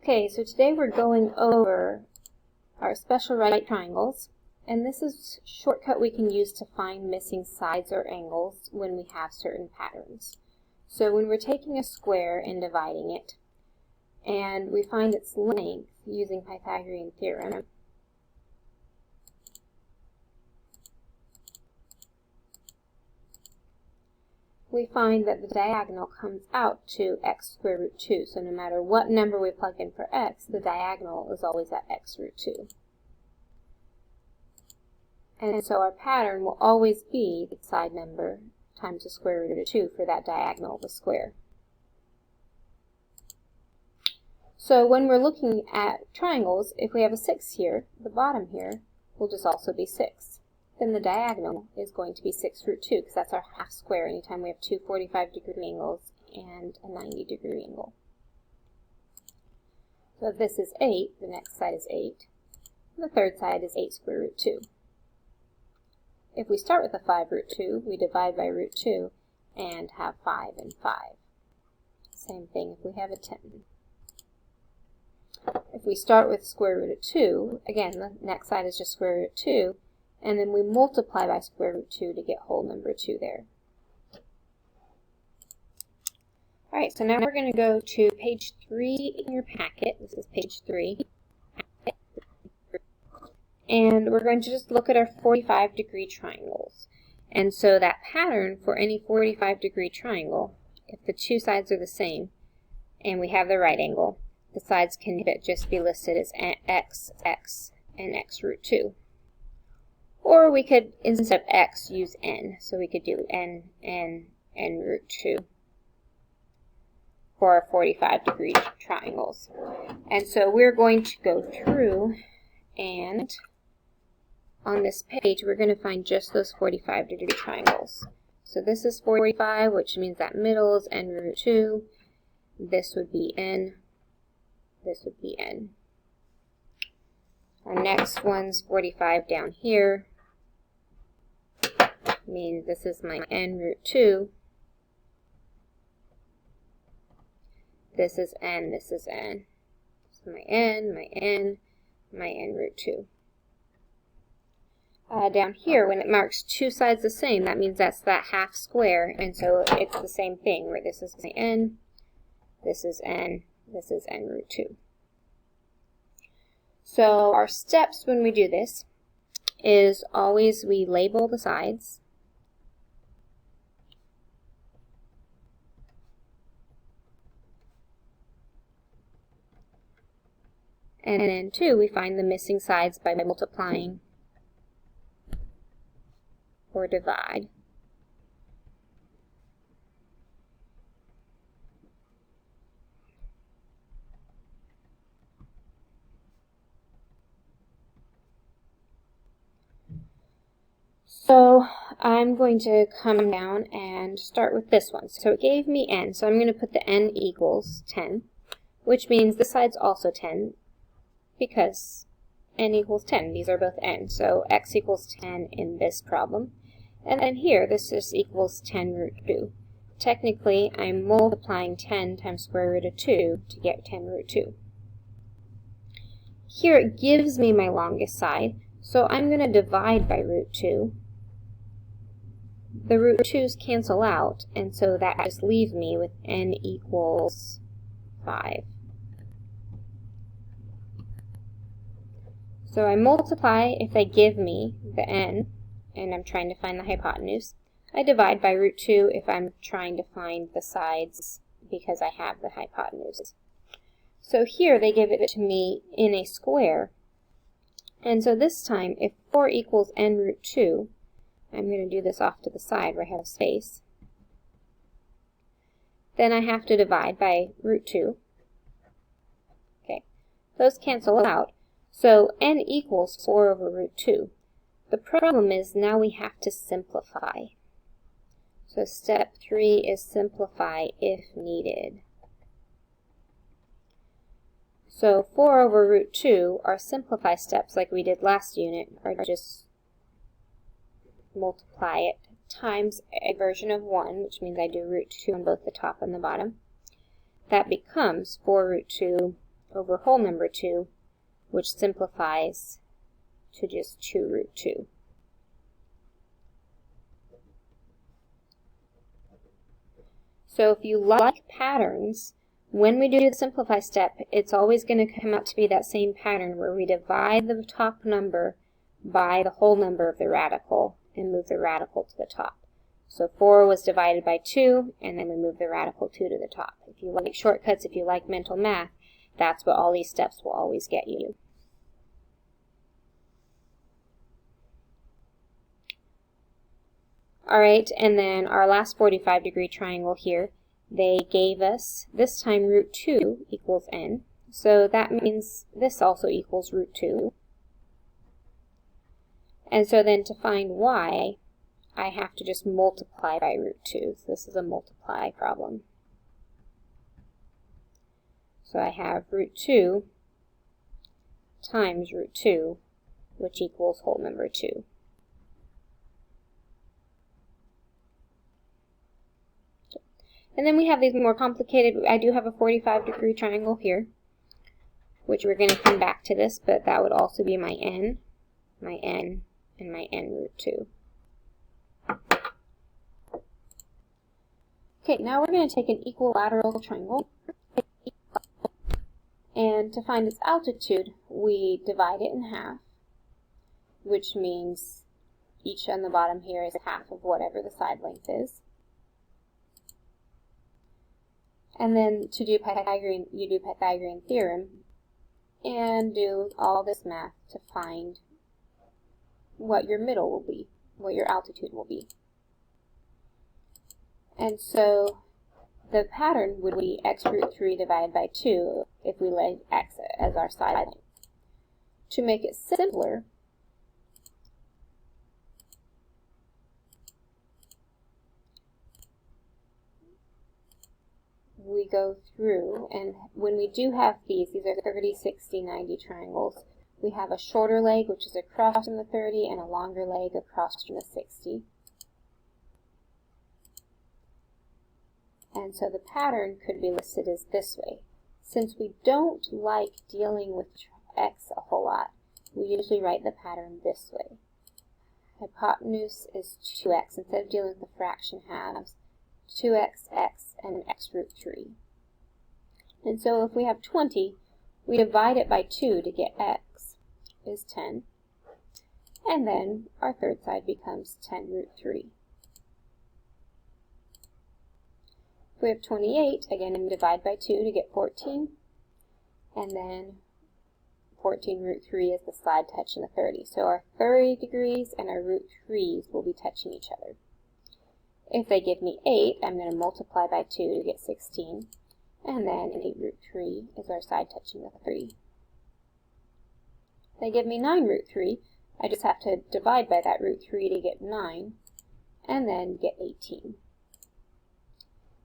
Okay, so today we're going over our special right triangles, and this is a shortcut we can use to find missing sides or angles when we have certain patterns. So when we're taking a square and dividing it, and we find its length using Pythagorean theorem, we find that the diagonal comes out to x square root 2. So no matter what number we plug in for x, the diagonal is always at x root 2. And so our pattern will always be the side number times the square root of 2 for that diagonal of the square. So when we're looking at triangles, if we have a 6 here, the bottom here will just also be 6. Then the diagonal is going to be 6 root 2, because that's our half square anytime we have two 45-degree angles and a 90-degree angle. So if this is 8, the next side is 8. The third side is 8 square root 2. If we start with a 5 root 2, we divide by root 2 and have 5 and 5. Same thing if we have a 10. If we start with square root of 2, again, the next side is just square root of 2, and then we multiply by square root 2 to get whole number 2 there. Alright, so now we're going to go to page 3 in your packet. This is page 3. And we're going to just look at our 45-degree triangles. And so that pattern for any 45-degree triangle, if the two sides are the same and we have the right angle, the sides can just be listed as x, x, and x root 2. Or we could, instead of x, use n. So we could do n, n, n root 2 for our 45-degree triangles. And so we're going to go through, and on this page we're going to find just those 45-degree triangles. So this is 45, which means that middle is n root 2. This would be n. This would be n. Our next one's 45 down here. Means this is my n root 2. This is n, this is n. So my n, my n, my n root 2. Down here, when it marks two sides the same, that means that's that half square, and so it's the same thing, where this is my n, this is n root 2. So our steps when we do this is always we label the sides, and then 2, we find the missing sides by multiplying or divide. So I'm going to come down and start with this one. So it gave me n, so I'm going to put the n equals 10, which means this side's also 10, because n equals 10. These are both n, so x equals 10 in this problem. And then here, this just equals 10 root 2. Technically, I'm multiplying 10 times square root of 2 to get 10 root 2. Here it gives me my longest side, so I'm going to divide by root 2. The root 2's cancel out, and so that just leaves me with n equals 5. So I multiply if they give me the n, and I'm trying to find the hypotenuse. I divide by root 2 if I'm trying to find the sides because I have the hypotenuse. So here they give it to me in a square, and so this time if 4 equals n root 2, I'm going to do this off to the side where I have space. Then I have to divide by root 2. Okay, those cancel out. So n equals 4 over root 2. The problem is now we have to simplify. So step 3 is simplify if needed. So 4 over root 2, our simplify steps like we did last unit are just multiply it times a version of 1, which means I do root 2 on both the top and the bottom. That becomes 4 root 2 over whole number 2, which simplifies to just 2 root 2. So if you like patterns, when we do the simplify step, it's always going to come out to be that same pattern where we divide the top number by the whole number of the radical and move the radical to the top. So 4 was divided by 2, and then we move the radical 2 to the top. If you like shortcuts, if you like mental math, that's what all these steps will always get you. Alright, and then our last 45-degree triangle here, they gave us, this time root 2 equals n. So that means this also equals root 2. And so then to find y, I have to just multiply by root 2. So this is a multiply problem. So I have root 2 times root 2, which equals whole number 2. And then we have these more complicated, I do have a 45-degree triangle here, which we're going to come back to this, but that would also be my n, and my n root 2. Okay, now we're going to take an equilateral triangle, and to find its altitude, we divide it in half, which means each on the bottom here is half of whatever the side length is. And then to do Pythagorean, you do Pythagorean theorem and do all this math to find what your middle will be, what your altitude will be. And so the pattern would be x root 3 divided by 2 if we lay x as our side length. To make it simpler, we go through, and when we do have these are 30, 60, 90 triangles. We have a shorter leg, which is across from the 30, and a longer leg across from the 60. And so the pattern could be listed as this way. Since we don't like dealing with x a whole lot, we usually write the pattern this way. Hypotenuse is 2x. Instead of dealing with the fraction halves, 2x, x, and x root 3. And so if we have 20, we divide it by 2 to get x is 10. And then our third side becomes 10 root 3. If we have 28, again, we divide by 2 to get 14. And then 14 root 3 is the side touching the 30. So our 30 degrees and our root 3s will be touching each other. If they give me 8, I'm going to multiply by 2 to get 16. And then 8 root 3 is our side touching the 30. If they give me 9 root 3, I just have to divide by that root 3 to get 9, and then get 18.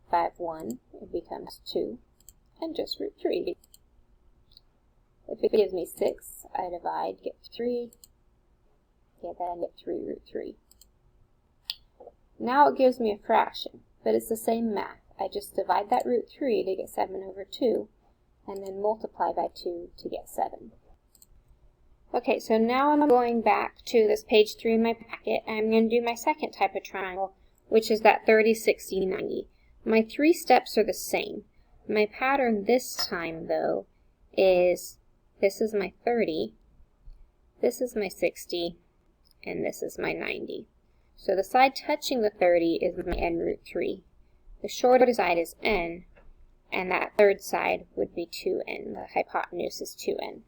If I have 1, it becomes 2, and just root 3. If it gives me 6, I divide, get 3, get that, and get 3 root 3. Now it gives me a fraction, but it's the same math. I just divide that root 3 to get 7 over 2, and then multiply by 2 to get 7. Okay, so now I'm going back to this page 3 in my packet, and I'm going to do my second type of triangle, which is that 30, 60, 90. My 3 steps are the same. My pattern this time, though, is this is my 30, this is my 60, and this is my 90. So the side touching the 30 is my n root 3. The shorter side is n, and that third side would be 2n. The hypotenuse is 2n.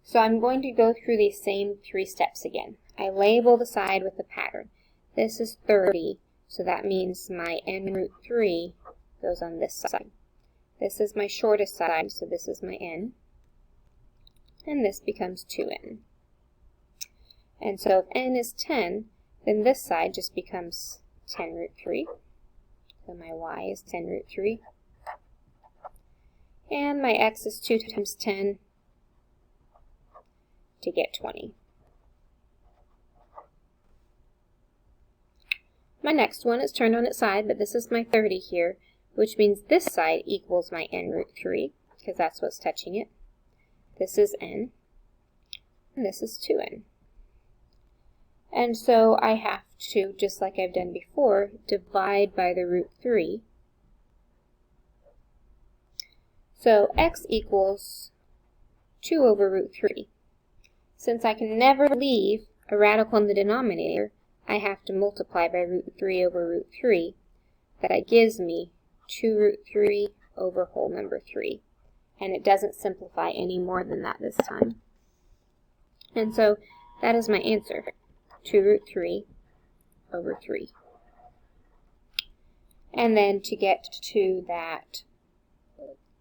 So I'm going to go through these same 3 steps again. I label the side with the pattern. This is 30, so that means my n root 3 goes on this side. This is my shortest side, so this is my n. And this becomes 2n. And so if n is 10, then this side just becomes 10 root 3. So my y is 10 root 3. And my x is 2 times 10 to get 20. My next one is turned on its side, but this is my 30 here, which means this side equals my n root 3, because that's what's touching it. this is n, and this is 2n. And so I have to, just like I've done before, divide by the root 3. So x equals 2 over root 3. Since I can never leave a radical in the denominator, I have to multiply by root 3 over root 3. That gives me 2 root 3 over whole number 3. And it doesn't simplify any more than that this time. And so that is my answer, 2 root 3 over 3. And then to get to that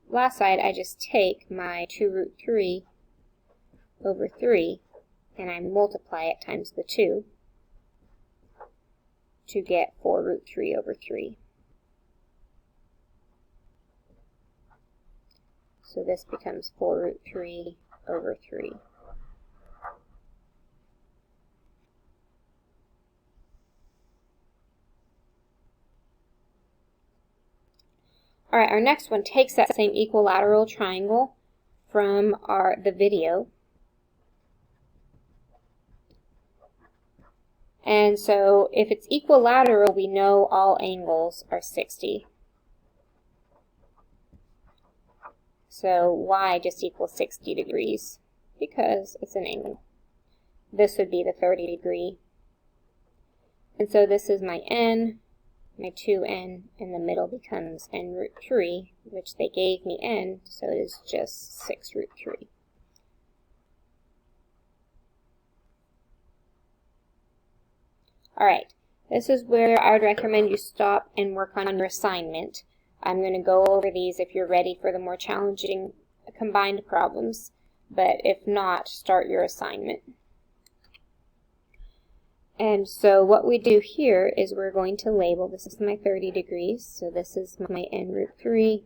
last side, I just take my 2 root 3 over 3 and I multiply it times the 2 to get 4 root 3 over 3. So this becomes 4 root 3 over 3. Alright, our next one takes that same equilateral triangle from the video. And so if it's equilateral, we know all angles are 60. So y just equals 60 degrees because it's an angle. This would be the 30 degree. And so this is my n, my 2n, and the middle becomes n root 3, which they gave me n, so it is just 6 root 3. Alright, this is where I would recommend you stop and work on your assignment. I'm going to go over these if you're ready for the more challenging combined problems, but if not, start your assignment. And so what we do here is we're going to label, this is my 30 degrees, so this is my n root 3,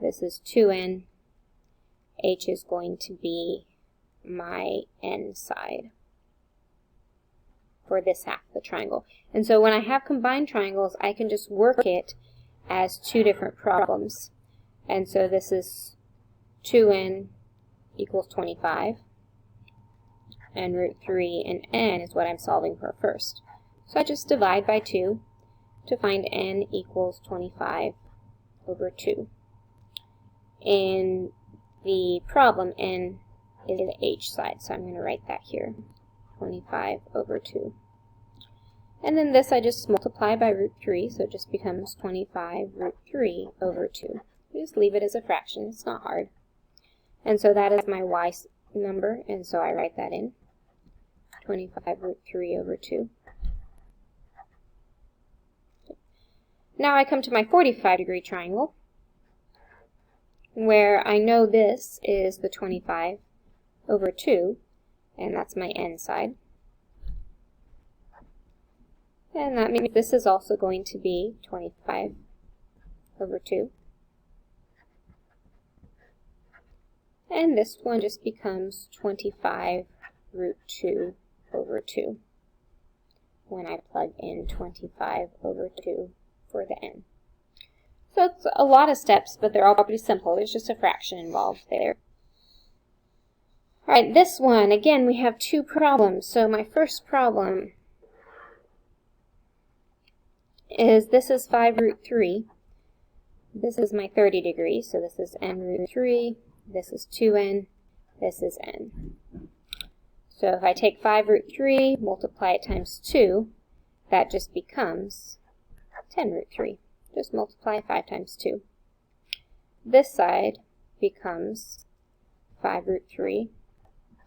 this is 2n, h is going to be my n side for this half of the triangle. And so when I have combined triangles, I can just work it as two different problems. And so this is 2n equals 25, and root 3 and n is what I'm solving for first. So I just divide by 2 to find n equals 25 over 2. In the problem, n is the h side, so I'm going to write that here, 25 over 2. And then this I just multiply by root 3, so it just becomes 25 root 3 over 2. You just leave it as a fraction, it's not hard. And so that is my y number, and so I write that in, 25 root 3 over 2. Now I come to my 45 degree triangle, where I know this is the 25 over 2, and that's my n side. And that means this is also going to be 25 over 2. And this one just becomes 25 root 2 over 2 when I plug in 25 over 2 for the n. So it's a lot of steps, but they're all pretty simple. There's just a fraction involved there. Alright, this one, again, we have two problems. So my first problem is this is 5 root 3. This is my 30 degrees, so this is n root 3. This is 2n. This is n. So if I take 5 root 3, multiply it times 2, that just becomes 10 root 3. Just multiply 5 times 2. This side becomes 5 root 3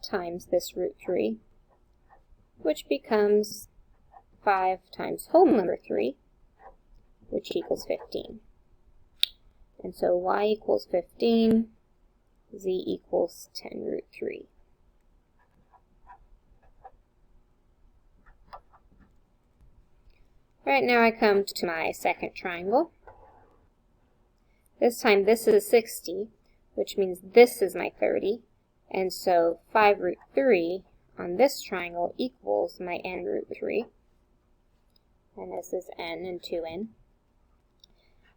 times this root 3, which becomes 5 times whole number 3, which equals 15. And so y equals 15, z equals 10 root 3. Alright, now I come to my second triangle. This time this is 60, which means this is my 30, and so 5 root 3 on this triangle equals my n root 3. And this is n and 2n.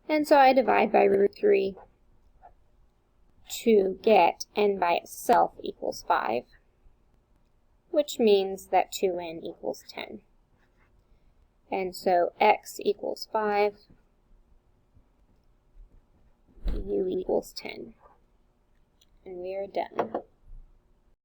And so I divide by root 3 to get n by itself equals 5, which means that 2n equals 10. And so x equals 5, u equals 10. And we are done.